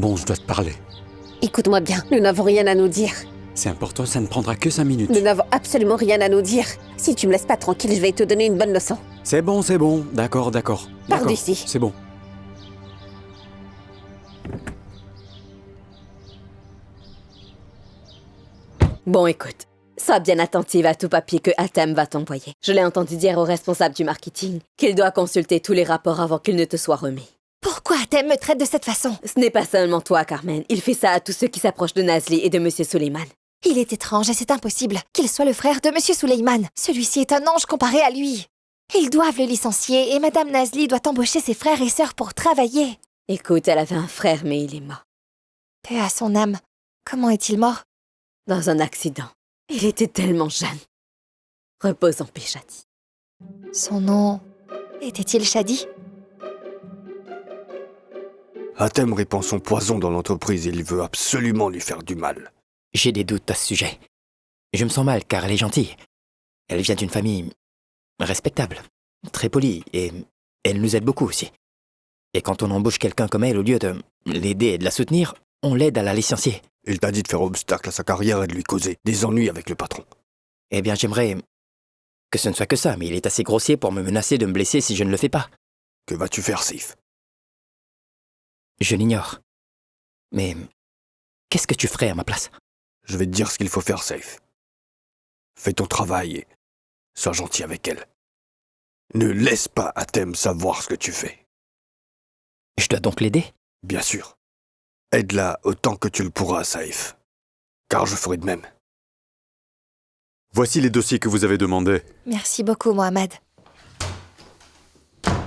Bon, je dois te parler. Écoute-moi bien, nous n'avons rien à nous dire. C'est important, ça ne prendra que 5 minutes. Nous n'avons absolument rien à nous dire. Si tu me laisses pas tranquille, je vais te donner une bonne leçon. C'est bon, d'accord. Pars d'ici. C'est bon. Bon, écoute, sois bien attentive à tout papier que Atem va t'envoyer. Je l'ai entendu dire au responsable du marketing qu'il doit consulter tous les rapports avant qu'il ne te soit remis. Pourquoi Atem me traite de cette façon? Ce n'est pas seulement toi, Carmen. Il fait ça à tous ceux qui s'approchent de Nazli et de Monsieur Suleiman. Il est étrange et c'est impossible qu'il soit le frère de Monsieur Suleiman. Celui-ci est un ange comparé à lui. Ils doivent le licencier et Madame Nazli doit embaucher ses frères et sœurs pour travailler. Écoute, elle avait un frère, mais il est mort. Paix à son âme. Comment est-il mort? Dans un accident. Il était tellement jeune. Repose en paix, Shadi. Son nom était-il Shadi? Atem répand son poison dans l'entreprise et il veut absolument lui faire du mal. J'ai des doutes à ce sujet. Je me sens mal car elle est gentille. Elle vient d'une famille respectable, très polie, et elle nous aide beaucoup aussi. Et quand on embauche quelqu'un comme elle, au lieu de l'aider et de la soutenir, on l'aide à la licencier. Il t'a dit de faire obstacle à sa carrière et de lui causer des ennuis avec le patron. Eh bien, j'aimerais que ce ne soit que ça, mais il est assez grossier pour me menacer de me blesser si je ne le fais pas. Que vas-tu faire, Saif? Je l'ignore. Mais qu'est-ce que tu ferais à ma place? Je vais te dire ce qu'il faut faire, Saif. Fais ton travail et sois gentil avec elle. Ne laisse pas Atem savoir ce que tu fais. Je dois donc l'aider? Bien sûr. Aide-la autant que tu le pourras, Saif. Car je ferai de même. Voici les dossiers que vous avez demandés. Merci beaucoup, Mohamed.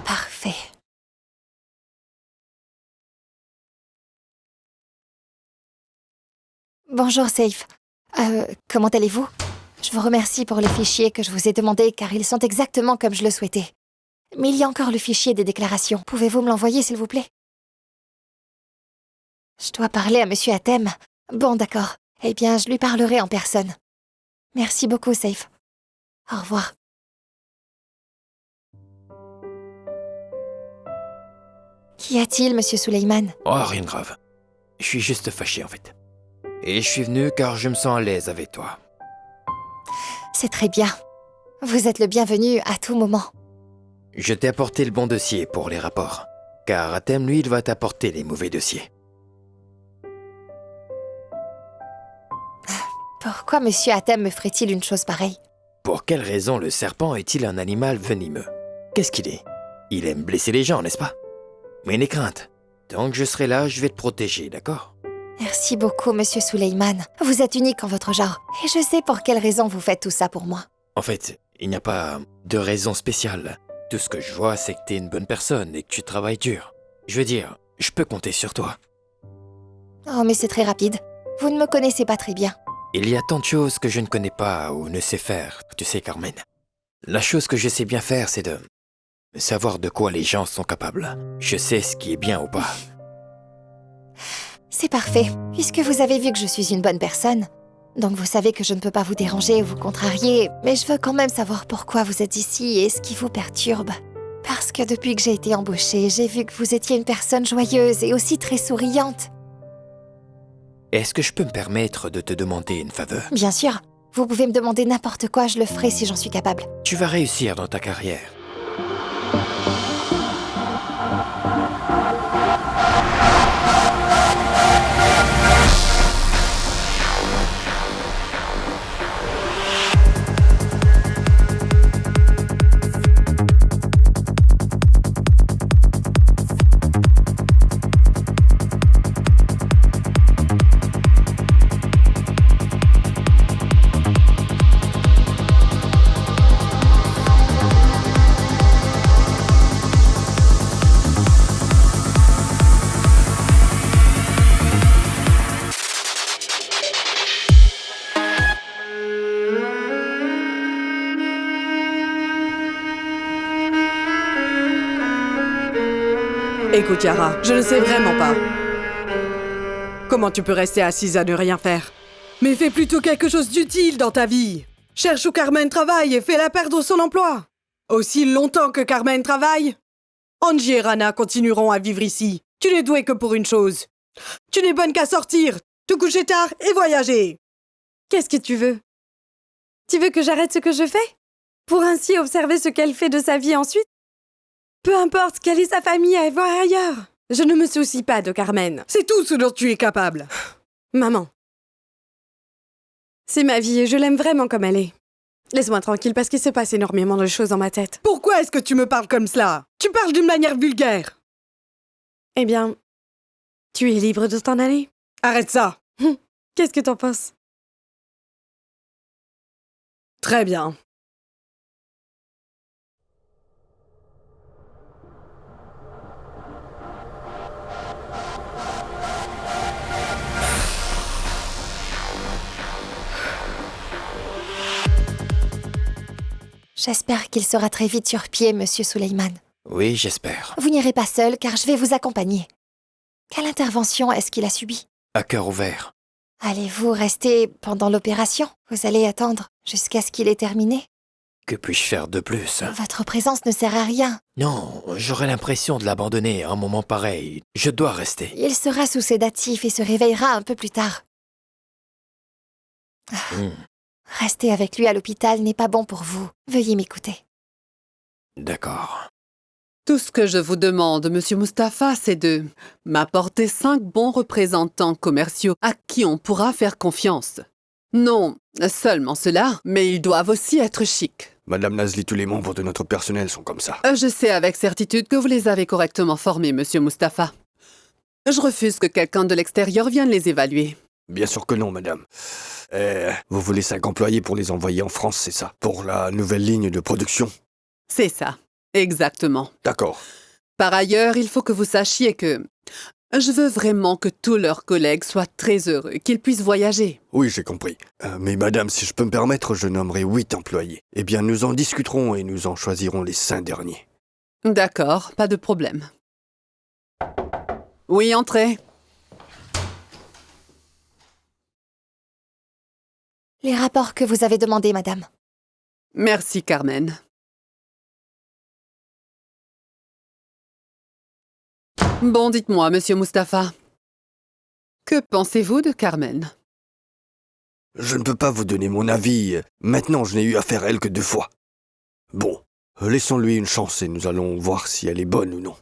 Parfait. Bonjour, Saif. Comment allez-vous? Je vous remercie pour les fichiers que je vous ai demandés car ils sont exactement comme je le souhaitais. Mais il y a encore le fichier des déclarations. Pouvez-vous me l'envoyer, s'il vous plaît? Je dois parler à Monsieur Atem. Bon, d'accord. Eh bien, je lui parlerai en personne. Merci beaucoup, Saif. Au revoir. Qu'y a-t-il, Monsieur Suleiman? Oh, rien de grave. Je suis juste fâché, en fait. Et je suis venu car je me sens à l'aise avec toi. C'est très bien. Vous êtes le bienvenu à tout moment. Je t'ai apporté le bon dossier pour les rapports. Car Atem, lui, il va t'apporter les mauvais dossiers. Pourquoi Monsieur Atem me ferait-il une chose pareille? Pour quelle raison le serpent est-il un animal venimeux? Qu'est-ce qu'il est? Il aime blesser les gens, n'est-ce pas? Mais n'aie crainte. Tant que je serai là, je vais te protéger, d'accord? Merci beaucoup, Monsieur Suleiman. Vous êtes unique en votre genre. Et je sais pour quelle raison vous faites tout ça pour moi. En fait, il n'y a pas de raison spéciale. Tout ce que je vois, c'est que t'es une bonne personne et que tu travailles dur. Je veux dire, je peux compter sur toi. Oh, mais c'est très rapide. Vous ne me connaissez pas très bien. Il y a tant de choses que je ne connais pas ou ne sais faire, tu sais, Carmen. La chose que je sais bien faire, c'est de savoir de quoi les gens sont capables. Je sais ce qui est bien ou pas. C'est parfait, puisque vous avez vu que je suis une bonne personne. Donc vous savez que je ne peux pas vous déranger ou vous contrarier, mais je veux quand même savoir pourquoi vous êtes ici et ce qui vous perturbe. Parce que depuis que j'ai été embauchée, j'ai vu que vous étiez une personne joyeuse et aussi très souriante. Est-ce que je peux me permettre de te demander une faveur? Bien sûr, vous pouvez me demander n'importe quoi, je le ferai si j'en suis capable. Tu vas réussir dans ta carrière. Écoute, Yara, je ne sais vraiment pas. Comment tu peux rester assise à ne rien faire? Mais fais plutôt quelque chose d'utile dans ta vie. Cherche où Carmen travaille et fais-la perdre son emploi. Aussi longtemps que Carmen travaille, Angie et Rana continueront à vivre ici. Tu n'es douée que pour une chose, Tu n'es bonne qu'à sortir, te coucher tard et voyager. Qu'est-ce que tu veux? Tu veux que j'arrête ce que je fais? Pour ainsi observer ce qu'elle fait de sa vie ensuite? Peu importe quelle est sa famille à voir ailleurs. Je ne me soucie pas de Carmen. C'est tout ce dont tu es capable. Maman. C'est ma vie et je l'aime vraiment comme elle est. Laisse-moi tranquille parce qu'il se passe énormément de choses dans ma tête. Pourquoi est-ce que tu me parles comme cela? Tu parles d'une manière vulgaire. Eh bien, tu es libre de t'en aller. Arrête ça. Qu'est-ce que t'en penses? Très bien. J'espère qu'il sera très vite sur pied, monsieur Suleiman. Oui, j'espère. Vous n'irez pas seul, car je vais vous accompagner. Quelle intervention est-ce qu'il a subie? À cœur ouvert. Allez-vous rester pendant l'opération? Vous allez attendre jusqu'à ce qu'il ait terminé? Que puis-je faire de plus? Votre présence ne sert à rien. Non, j'aurais l'impression de l'abandonner à un moment pareil. Je dois rester. Il sera sous sédatif et se réveillera un peu plus tard. Rester avec lui à l'hôpital n'est pas bon pour vous. Veuillez m'écouter. D'accord. Tout ce que je vous demande, Monsieur Mustapha, c'est de m'apporter 5 bons représentants commerciaux à qui on pourra faire confiance. Non seulement cela, mais ils doivent aussi être chics. Madame Nazli, tous les membres de notre personnel sont comme ça. Je sais avec certitude que vous les avez correctement formés, Monsieur Mustapha. Je refuse que quelqu'un de l'extérieur vienne les évaluer. Bien sûr que non, madame. Vous voulez 5 employés pour les envoyer en France, c'est ça? Pour la nouvelle ligne de production? C'est ça, exactement. D'accord. Par ailleurs, il faut que vous sachiez que je veux vraiment que tous leurs collègues soient très heureux, qu'ils puissent voyager. Oui, j'ai compris. Mais madame, si je peux me permettre, je nommerai 8 employés. Eh bien, nous en discuterons et nous en choisirons les 5 derniers. D'accord, pas de problème. Oui, entrez. Les rapports que vous avez demandés, madame. Merci, Carmen. Bon, dites-moi, Monsieur Mustapha. Que pensez-vous de Carmen? Je ne peux pas vous donner mon avis. Maintenant, je n'ai eu affaire à elle que 2 fois. Bon, laissons-lui une chance et nous allons voir si elle est bonne ou non.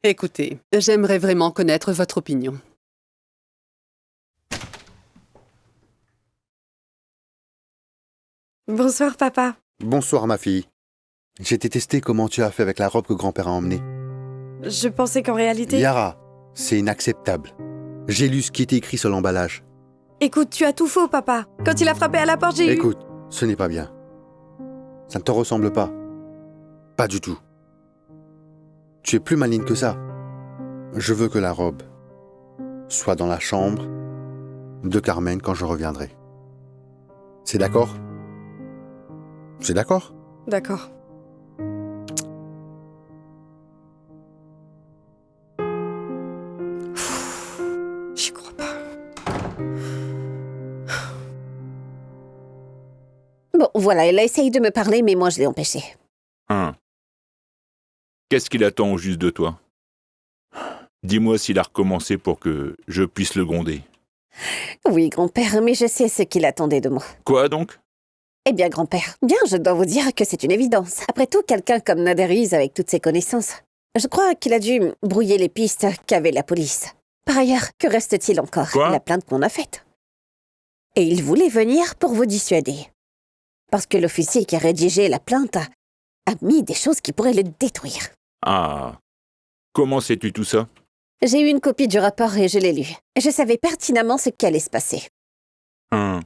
Écoutez, j'aimerais vraiment connaître votre opinion. Bonsoir, papa. Bonsoir, ma fille. J'ai été tester comment tu as fait avec la robe que grand-père a emmenée. Je pensais qu'en réalité... Yara, c'est inacceptable. J'ai lu ce qui était écrit sur l'emballage. Écoute, tu as tout faux, papa. Quand il a frappé à la porte, j'ai eu... Écoute, ce n'est pas bien. Ça ne te ressemble pas. Pas du tout. Tu es plus maligne que ça. Je veux que la robe soit dans la chambre de Carmen quand je reviendrai. C'est d'accord? C'est d'accord? D'accord. J'y crois pas. Bon, voilà, elle a essayé de me parler, mais moi je l'ai empêchée. Hein. Qu'est-ce qu'il attend au juste de toi? Dis-moi s'il a recommencé pour que je puisse le gronder. Oui, grand-père, mais je sais ce qu'il attendait de moi. Quoi donc? Eh bien, grand-père, bien, je dois vous dire que c'est une évidence. Après tout, quelqu'un comme Naderiz, avec toutes ses connaissances, je crois qu'il a dû brouiller les pistes qu'avait la police. Par ailleurs, que reste-t-il encore? Quoi? La plainte qu'on a faite. Et il voulait venir pour vous dissuader. Parce que l'officier qui a rédigé la plainte a mis des choses qui pourraient le détruire. Ah. Comment sais-tu tout ça? J'ai eu une copie du rapport et je l'ai lu. Je savais pertinemment ce qui allait se passer. Hein.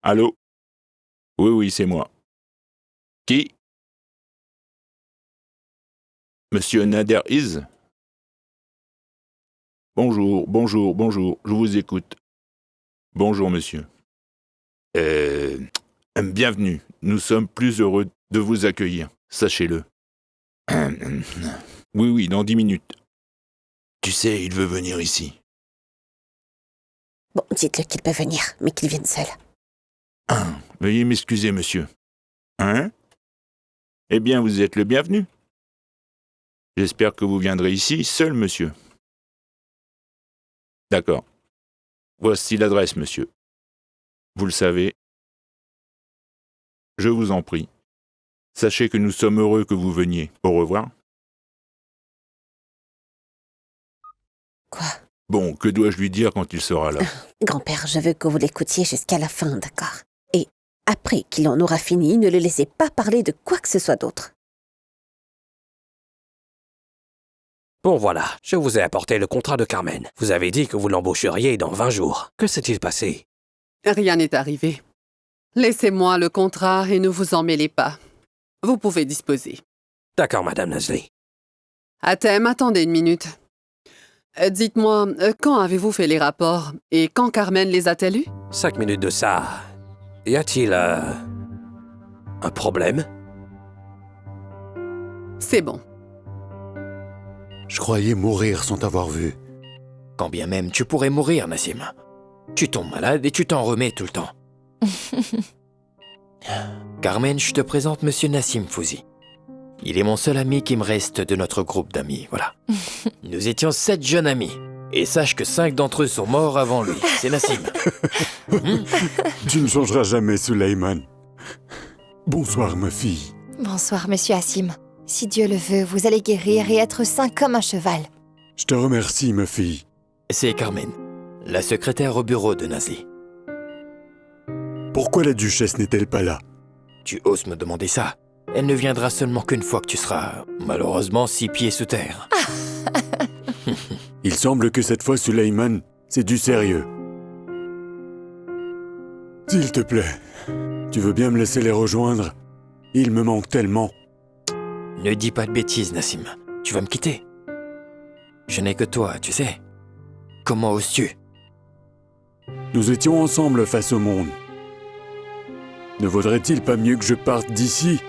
Allô? Oui, c'est moi. Qui? Monsieur Naderiz? Bonjour, je vous écoute. Bonjour, monsieur. Bienvenue, nous sommes plus heureux de vous accueillir, sachez-le. Oui, dans 10 minutes. Tu sais, il veut venir ici. Bon, dites-le qu'il peut venir, mais qu'il vienne seul. Veuillez m'excuser, monsieur. Hein? Eh bien, vous êtes le bienvenu. J'espère que vous viendrez ici seul, monsieur. D'accord. Voici l'adresse, monsieur. Vous le savez. Je vous en prie. Sachez que nous sommes heureux que vous veniez. Au revoir. Quoi? Bon, que dois-je lui dire quand il sera là? Grand-père, je veux que vous l'écoutiez jusqu'à la fin, d'accord? Et après qu'il en aura fini, ne le laissez pas parler de quoi que ce soit d'autre. Bon voilà, je vous ai apporté le contrat de Carmen. Vous avez dit que vous l'embaucheriez dans 20 jours. Que s'est-il passé? Rien n'est arrivé. Laissez-moi le contrat et ne vous en mêlez pas. Vous pouvez disposer. D'accord, Madame Nasli. Atem, attendez une minute. Dites-moi, quand avez-vous fait les rapports et quand Carmen les a-t-elle eus? 5 minutes de ça. Y a-t-il un problème? C'est bon. Je croyais mourir sans t'avoir vu. Quand bien même tu pourrais mourir, Nassim. Tu tombes malade et tu t'en remets tout le temps. Carmen, je te présente Monsieur Nassim Fouzi. Il est mon seul ami qui me reste de notre groupe d'amis, voilà. Nous étions 7 jeunes amis. Et sache que 5 d'entre eux sont morts avant lui. C'est Nassim. Tu ne changeras jamais, Suleiman. Bonsoir, ma fille. Bonsoir, monsieur Hassim. Si Dieu le veut, vous allez guérir et être sain comme un cheval. Je te remercie, ma fille. C'est Carmen, la secrétaire au bureau de Nasli. Pourquoi la duchesse n'est-elle pas là? Tu oses me demander ça? Elle ne viendra seulement qu'une fois que tu seras, malheureusement, 6 pieds sous terre. Il semble que cette fois, Suleiman, c'est du sérieux. S'il te plaît, tu veux bien me laisser les rejoindre? Il me manque tellement. Ne dis pas de bêtises, Nassim. Tu vas me quitter. Je n'ai que toi, tu sais. Comment oses-tu? Nous étions ensemble face au monde. Ne vaudrait-il pas mieux que je parte d'ici?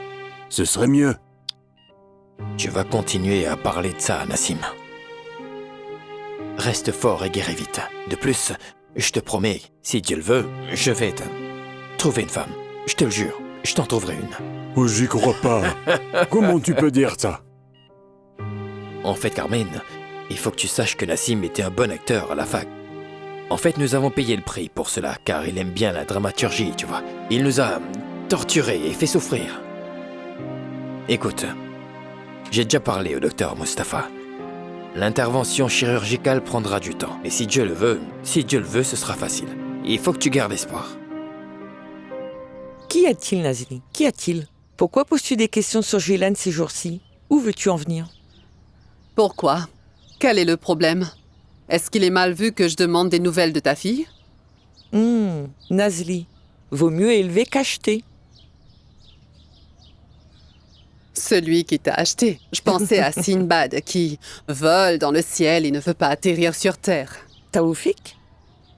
Ce serait mieux. Tu vas continuer à parler de ça, Nassim. Reste fort et guéris vite. De plus, je te promets, si Dieu le veut, je vais te trouver une femme. Je te le jure, je t'en trouverai une. Oh, j'y crois pas. Comment tu peux dire ça? En fait, Carmen, il faut que tu saches que Nassim était un bon acteur à la fac. En fait, nous avons payé le prix pour cela, car il aime bien la dramaturgie, tu vois. Il nous a torturés et fait souffrir. Écoute, j'ai déjà parlé au docteur Mustapha. L'intervention chirurgicale prendra du temps. Et si Dieu le veut, ce sera facile. Il faut que tu gardes espoir. Qu'y a-t-il, Nasli? Qu'y a-t-il? Pourquoi poses-tu des questions sur Gilan ces jours-ci? Où veux-tu en venir? Pourquoi? Quel est le problème? Est-ce qu'il est mal vu que je demande des nouvelles de ta fille? Nasli, vaut mieux élever qu'acheter. Celui qui t'a acheté. Je pensais à Sinbad qui vole dans le ciel et ne veut pas atterrir sur terre. Taoufik?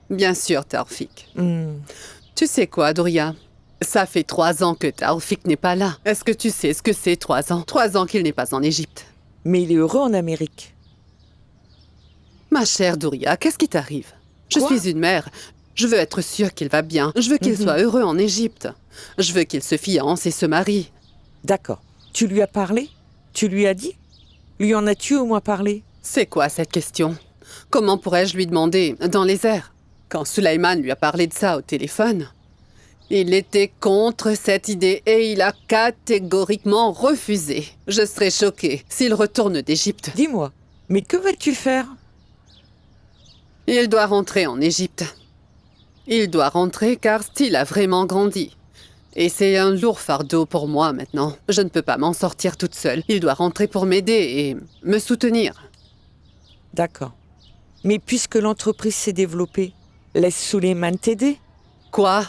Bien sûr, Taoufik. Tu sais quoi, Douria? Ça fait 3 ans que Taoufik n'est pas là. Est-ce que tu sais ce que c'est 3 ans? 3 ans qu'il n'est pas en Égypte. Mais il est heureux en Amérique. Ma chère Douria, qu'est-ce qui t'arrive? Je suis une mère. Je veux être sûre qu'il va bien. Je veux qu'il soit heureux en Égypte. Je veux qu'il se fiance et se marie. D'accord. Tu lui as parlé? Tu lui as dit? Lui en as-tu au moins parlé? C'est quoi cette question? Comment pourrais-je lui demander dans les airs? Quand Suleiman lui a parlé de ça au téléphone, il était contre cette idée et il a catégoriquement refusé. Je serais choquée s'il retourne d'Égypte. Dis-moi, mais que vas-tu faire? Il doit rentrer en Égypte. Il doit rentrer car Steele a vraiment grandi. Et c'est un lourd fardeau pour moi maintenant. Je ne peux pas m'en sortir toute seule. Il doit rentrer pour m'aider et me soutenir. D'accord. Mais puisque l'entreprise s'est développée, laisse Suleiman t'aider? Quoi?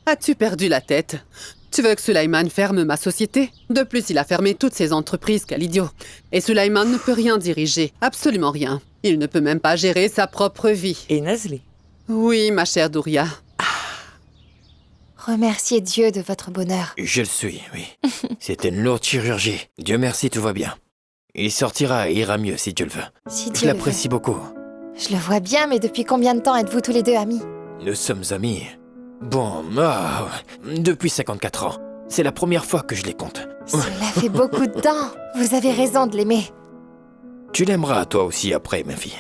As-tu perdu la tête? Tu veux que Suleiman ferme ma société? De plus, il a fermé toutes ses entreprises, quel idiot. Et Suleiman ne peut rien diriger, absolument rien. Il ne peut même pas gérer sa propre vie. Et Nasli? Oui, ma chère Douria. Remerciez Dieu de votre bonheur. Je le suis, oui. C'était une lourde chirurgie. Dieu merci, tout va bien. Il sortira et ira mieux si Dieu le veut. Si Dieu Je l'apprécie le veut. beaucoup. Je le vois bien, mais depuis combien de temps êtes-vous tous les deux amis? Nous sommes amis. Bon, depuis 54 ans. C'est la première fois que je les compte. Cela fait beaucoup de temps. Vous avez raison de l'aimer. Tu l'aimeras toi aussi après, ma fille.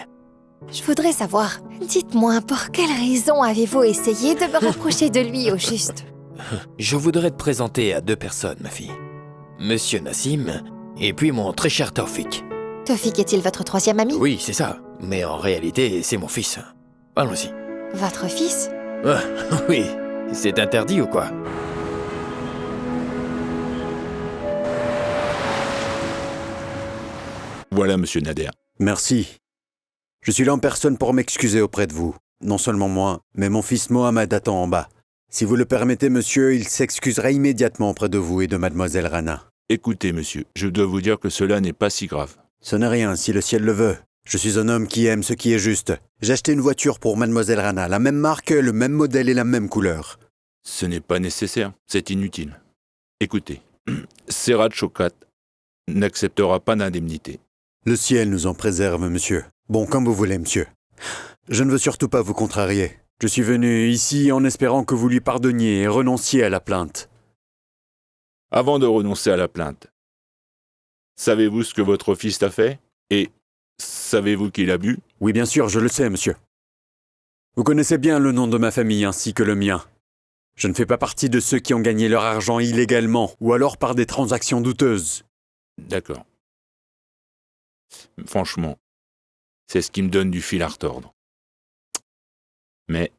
Je voudrais savoir, dites-moi, pour quelle raison avez-vous essayé de me rapprocher de lui au juste? Je voudrais te présenter à 2 personnes, ma fille. Monsieur Nassim, et puis mon très cher Taufik. Taufik est-il votre 3e ami? Oui, c'est ça. Mais en réalité, c'est mon fils. Allons-y. Votre fils? Oui, c'est interdit ou quoi? Voilà, monsieur Nader. Merci. Je suis là en personne pour m'excuser auprès de vous. Non seulement moi, mais mon fils Mohamed attend en bas. Si vous le permettez, monsieur, il s'excusera immédiatement auprès de vous et de mademoiselle Rana. Écoutez, monsieur, je dois vous dire que cela n'est pas si grave. Ce n'est rien, si le ciel le veut. Je suis un homme qui aime ce qui est juste. J'ai acheté une voiture pour mademoiselle Rana, la même marque, le même modèle et la même couleur. Ce n'est pas nécessaire, c'est inutile. Écoutez, Serrat Chokat n'acceptera pas d'indemnité. Le ciel nous en préserve, monsieur. Bon, comme vous voulez, monsieur. Je ne veux surtout pas vous contrarier. Je suis venu ici en espérant que vous lui pardonniez et renonciez à la plainte. Avant de renoncer à la plainte, savez-vous ce que votre fils a fait? Et savez-vous qu'il a bu? Oui, bien sûr, je le sais, monsieur. Vous connaissez bien le nom de ma famille ainsi que le mien. Je ne fais pas partie de ceux qui ont gagné leur argent illégalement ou alors par des transactions douteuses. D'accord. Franchement, c'est ce qui me donne du fil à retordre. Mais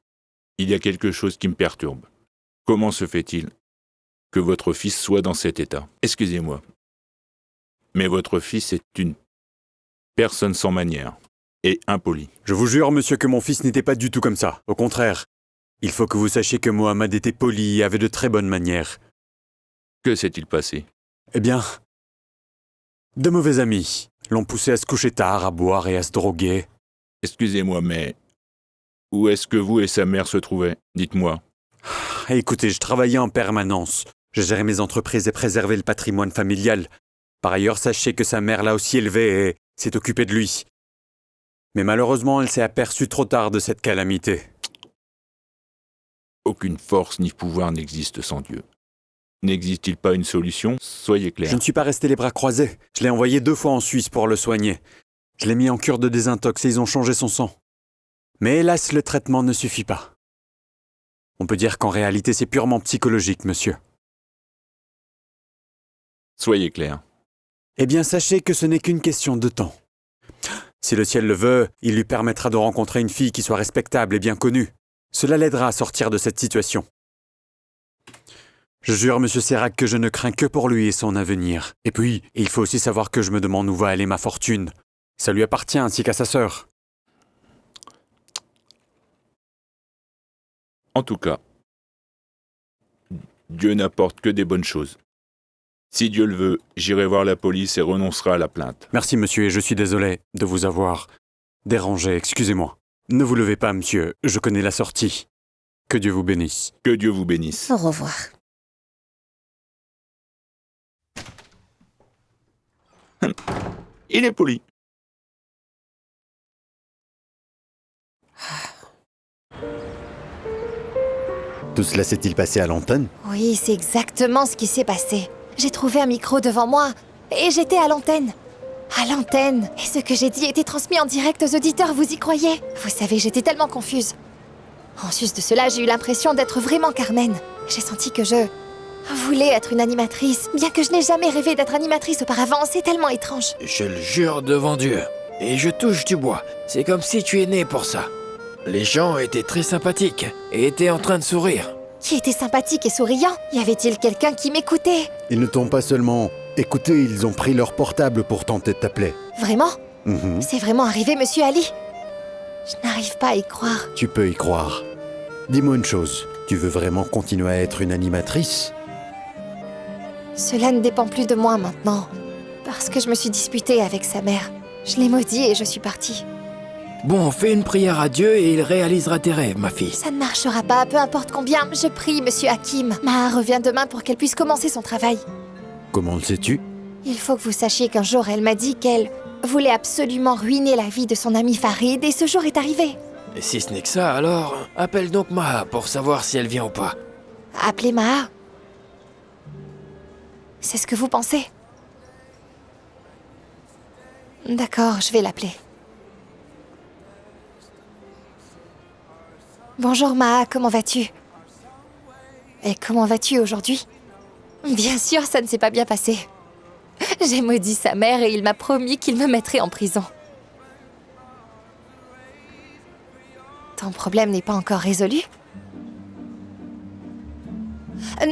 il y a quelque chose qui me perturbe. Comment se fait-il que votre fils soit dans cet état? Excusez-moi, mais votre fils est une personne sans manière et impolie. Je vous jure, monsieur, que mon fils n'était pas du tout comme ça. Au contraire, il faut que vous sachiez que Mohamed était poli et avait de très bonnes manières. Que s'est-il passé? Eh bien, de mauvais amis l'ont poussé à se coucher tard, à boire et à se droguer. Excusez-moi, mais où est-ce que vous et sa mère se trouvaient? Dites-moi. Écoutez, je travaillais en permanence. Je gérais mes entreprises et préservais le patrimoine familial. Par ailleurs, sachez que sa mère l'a aussi élevé et s'est occupée de lui. Mais malheureusement, elle s'est aperçue trop tard de cette calamité. Aucune force ni pouvoir n'existe sans Dieu. N'existe-t-il pas une solution? Soyez clair. Je ne suis pas resté les bras croisés. Je l'ai envoyé 2 fois en Suisse pour le soigner. Je l'ai mis en cure de désintox et ils ont changé son sang. Mais hélas, le traitement ne suffit pas. On peut dire qu'en réalité, c'est purement psychologique, monsieur. Soyez clair. Eh bien, sachez que ce n'est qu'une question de temps. Si le ciel le veut, il lui permettra de rencontrer une fille qui soit respectable et bien connue. Cela l'aidera à sortir de cette situation. Je jure, monsieur Serac, que je ne crains que pour lui et son avenir. Et puis, il faut aussi savoir que je me demande où va aller ma fortune. Ça lui appartient ainsi qu'à sa sœur. En tout cas, Dieu n'apporte que des bonnes choses. Si Dieu le veut, j'irai voir la police et renoncerai à la plainte. Merci, monsieur, et je suis désolé de vous avoir dérangé. Excusez-moi. Ne vous levez pas, monsieur. Je connais la sortie. Que Dieu vous bénisse. Que Dieu vous bénisse. Au revoir. Il est poli. Tout cela s'est-il passé à l'antenne? Oui, c'est exactement ce qui s'est passé. J'ai trouvé un micro devant moi et j'étais à l'antenne. À l'antenne. Et ce que j'ai dit était transmis en direct aux auditeurs, vous y croyez? Vous savez, j'étais tellement confuse. En sus de cela, j'ai eu l'impression d'être vraiment Carmen. J'ai senti que je voulais être une animatrice, bien que je n'ai jamais rêvé d'être animatrice auparavant. C'est tellement étrange. Je le jure devant Dieu. Et je touche du bois. C'est comme si tu es né pour ça. Les gens étaient très sympathiques et étaient en train de sourire. Qui était sympathique et souriant? Y avait-il quelqu'un qui m'écoutait? Ils ne t'ont pas seulement écouté, ils ont pris leur portable pour tenter de t'appeler. Vraiment? Mhm. C'est vraiment arrivé, monsieur Ali? Je n'arrive pas à y croire. Tu peux y croire. Dis-moi une chose, tu veux vraiment continuer à être une animatrice? Cela ne dépend plus de moi maintenant. Parce que je me suis disputée avec sa mère. Je l'ai maudit et je suis partie. Bon, fais une prière à Dieu et il réalisera tes rêves, ma fille. Ça ne marchera pas, peu importe combien. Je prie, monsieur Hakim. Maha revient demain pour qu'elle puisse commencer son travail. Comment le sais-tu? Il faut que vous sachiez qu'un jour, elle m'a dit qu'elle voulait absolument ruiner la vie de son ami Farid et ce jour est arrivé. Et si ce n'est que ça, alors appelle donc Maha pour savoir si elle vient ou pas. Appelez Maha. C'est ce que vous pensez? D'accord, je vais l'appeler. Bonjour Maa, comment vas-tu? Et comment vas-tu aujourd'hui? Bien sûr, ça ne s'est pas bien passé. J'ai maudit sa mère et il m'a promis qu'il me mettrait en prison. Ton problème n'est pas encore résolu?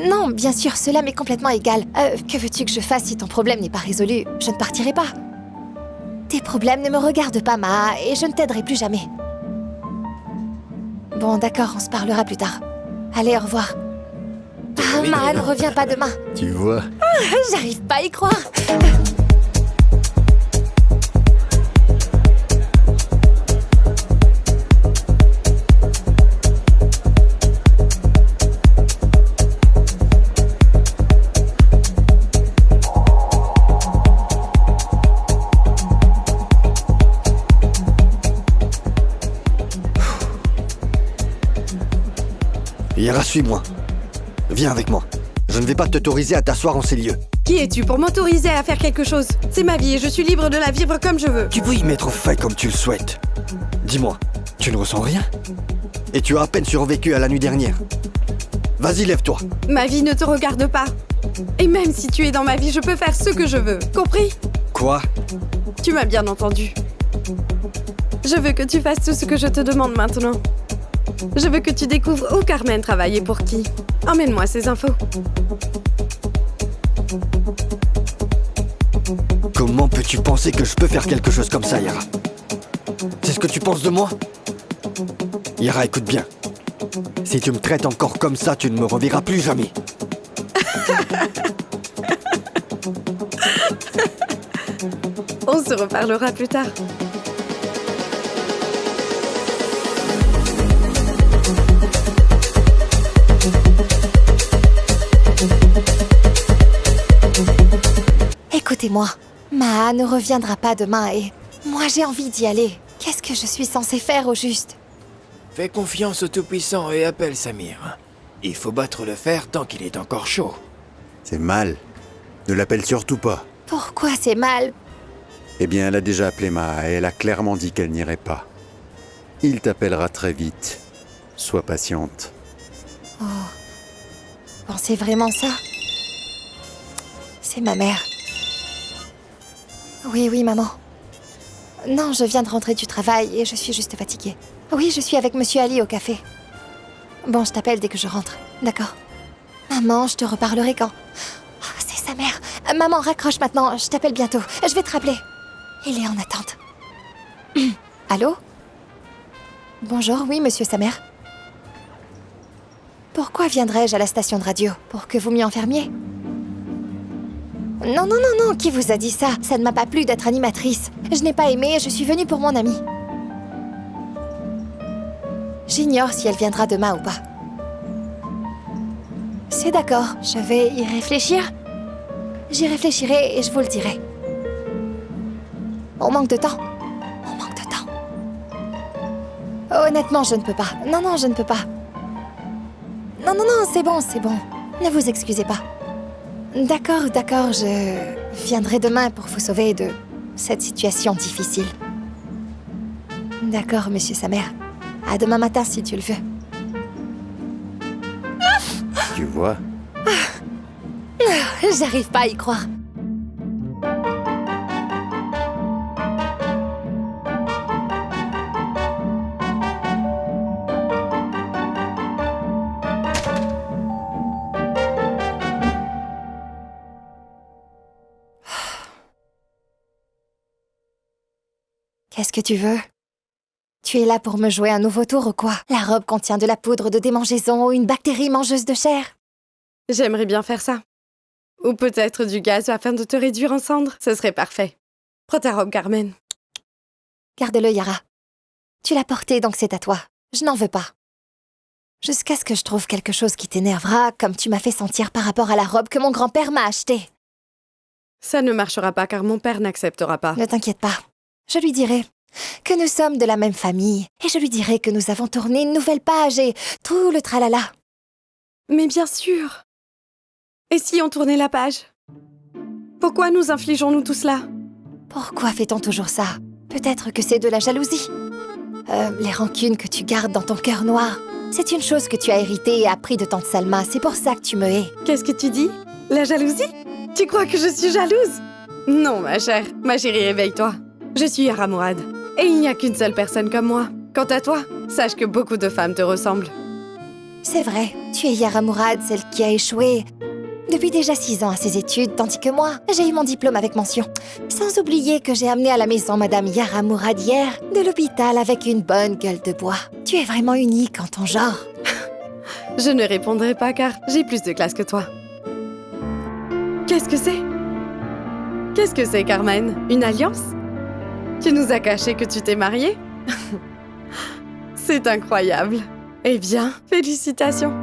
Non, bien sûr, cela m'est complètement égal. Que veux-tu que je fasse si ton problème n'est pas résolu? Je ne partirai pas. Tes problèmes ne me regardent pas, Maa, et je ne t'aiderai plus jamais. Bon, d'accord, on se parlera plus tard. Allez, au revoir. Ah, Maa ne revient pas demain. Tu vois? J'arrive pas à y croire. Yara, suis-moi. Viens avec moi. Je ne vais pas t'autoriser à t'asseoir en ces lieux. Qui es-tu pour m'autoriser à faire quelque chose? C'est ma vie et je suis libre de la vivre comme je veux. Tu peux y mettre fin comme tu le souhaites. Dis-moi, tu ne ressens rien? Et tu as à peine survécu à la nuit dernière. Vas-y, lève-toi. Ma vie ne te regarde pas. Et même si tu es dans ma vie, je peux faire ce que je veux. Compris? Quoi? Tu m'as bien entendu. Je veux que tu fasses tout ce que je te demande maintenant. Je veux que tu découvres où Carmen travaille et pour qui. Emmène-moi ces infos. Comment peux-tu penser que je peux faire quelque chose comme ça, Yara? C'est ce que tu penses de moi? Yara, écoute bien. Si tu me traites encore comme ça, tu ne me reverras plus jamais. On se reparlera plus tard. Écoutez-moi, Maa ne reviendra pas demain et moi j'ai envie d'y aller. Qu'est-ce que je suis censée faire au juste? Fais confiance au Tout-Puissant et appelle Samir. Il faut battre le fer tant qu'il est encore chaud. C'est mal. Ne l'appelle surtout pas. Pourquoi c'est mal? Eh bien, elle a déjà appelé Maa et elle a clairement dit qu'elle n'irait pas. Il t'appellera très vite. Sois patiente. Oh, pensez vraiment ça? C'est ma mère. Oui, oui, maman. Non, je viens de rentrer du travail et je suis juste fatiguée. Oui, je suis avec Monsieur Ali au café. Bon, je t'appelle dès que je rentre. D'accord. Maman, je te reparlerai quand... Oh, c'est sa mère. Maman, raccroche maintenant. Je t'appelle bientôt. Je vais te rappeler. Il est en attente. Allô? Bonjour, oui, Monsieur Samer. Pourquoi viendrais-je à la station de radio? Pour que vous m'y enfermiez? Non, non, non, non, qui vous a dit ça? Ça ne m'a pas plu d'être animatrice. Je n'ai pas aimé, je suis venue pour mon amie. J'ignore si elle viendra demain ou pas. C'est d'accord, je vais y réfléchir. J'y réfléchirai et je vous le dirai. On manque de temps. On manque de temps. Honnêtement, je ne peux pas. Non, non, je ne peux pas. Non, non, non, c'est bon, c'est bon. Ne vous excusez pas. D'accord, d'accord, je viendrai demain pour vous sauver de cette situation difficile. D'accord, Monsieur Samer. À demain matin si tu le veux. Tu vois? J'arrive pas à y croire. Qu'est-ce que tu veux? Tu es là pour me jouer un nouveau tour ou quoi? La robe contient de la poudre de démangeaison ou une bactérie mangeuse de chair? J'aimerais bien faire ça. Ou peut-être du gaz afin de te réduire en cendres. Ce serait parfait. Prends ta robe, Carmen. Garde-le, Yara. Tu l'as porté, donc c'est à toi. Je n'en veux pas. Jusqu'à ce que je trouve quelque chose qui t'énervera, comme tu m'as fait sentir par rapport à la robe que mon grand-père m'a achetée. Ça ne marchera pas car mon père n'acceptera pas. Ne t'inquiète pas. Je lui dirai que nous sommes de la même famille et je lui dirai que nous avons tourné une nouvelle page et tout le tralala. Mais bien sûr. Et si on tournait la page? Pourquoi nous infligeons-nous tout cela? Pourquoi fait-on toujours ça? Peut-être que c'est de la jalousie. Les rancunes que tu gardes dans ton cœur noir, c'est une chose que tu as héritée et appris de tante Salma. C'est pour ça que tu me hais. Qu'est-ce que tu dis? La jalousie? Tu crois que je suis jalouse? Non, ma chère. Ma chérie, réveille-toi. Je suis Yara Mourad. Et il n'y a qu'une seule personne comme moi. Quant à toi, sache que beaucoup de femmes te ressemblent. C'est vrai, tu es Yara Mourad, celle qui a échoué depuis déjà 6 ans à ses études, tandis que moi, j'ai eu mon diplôme avec mention. Sans oublier que j'ai amené à la maison Madame Yara Mourad hier, de l'hôpital avec une bonne gueule de bois. Tu es vraiment unique en ton genre. Je ne répondrai pas car j'ai plus de classe que toi. Qu'est-ce que c'est? Qu'est-ce que c'est, Carmen? Une alliance? Tu nous as caché que tu t'es mariée? C'est incroyable. Eh bien, félicitations.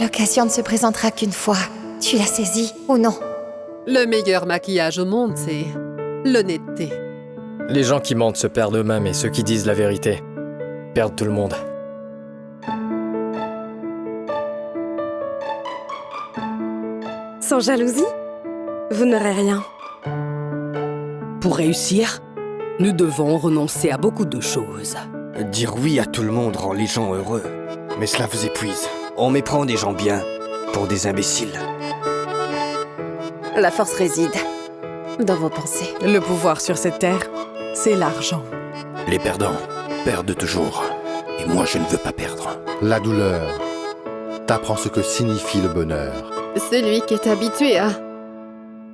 L'occasion ne se présentera qu'une fois. Tu l'as saisie ou non? Le meilleur maquillage au monde, c'est l'honnêteté. Les gens qui mentent se perdent eux-mêmes et ceux qui disent la vérité perdent tout le monde. Sans jalousie, vous n'aurez rien. Pour réussir, nous devons renoncer à beaucoup de choses. Dire oui à tout le monde rend les gens heureux. Mais cela vous épuise. On méprend des gens bien pour des imbéciles. La force réside dans vos pensées. Le pouvoir sur cette terre, c'est l'argent. Les perdants perdent toujours. Et moi, je ne veux pas perdre. La douleur t'apprend ce que signifie le bonheur. Celui qui est habitué à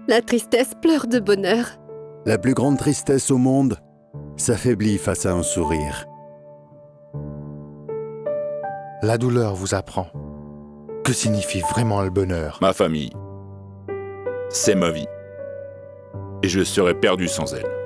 la tristesse pleure de bonheur. La plus grande tristesse au monde s'affaiblit face à un sourire. La douleur vous apprend que signifie vraiment le bonheur. Ma famille, c'est ma vie. Et je serais perdu sans elle.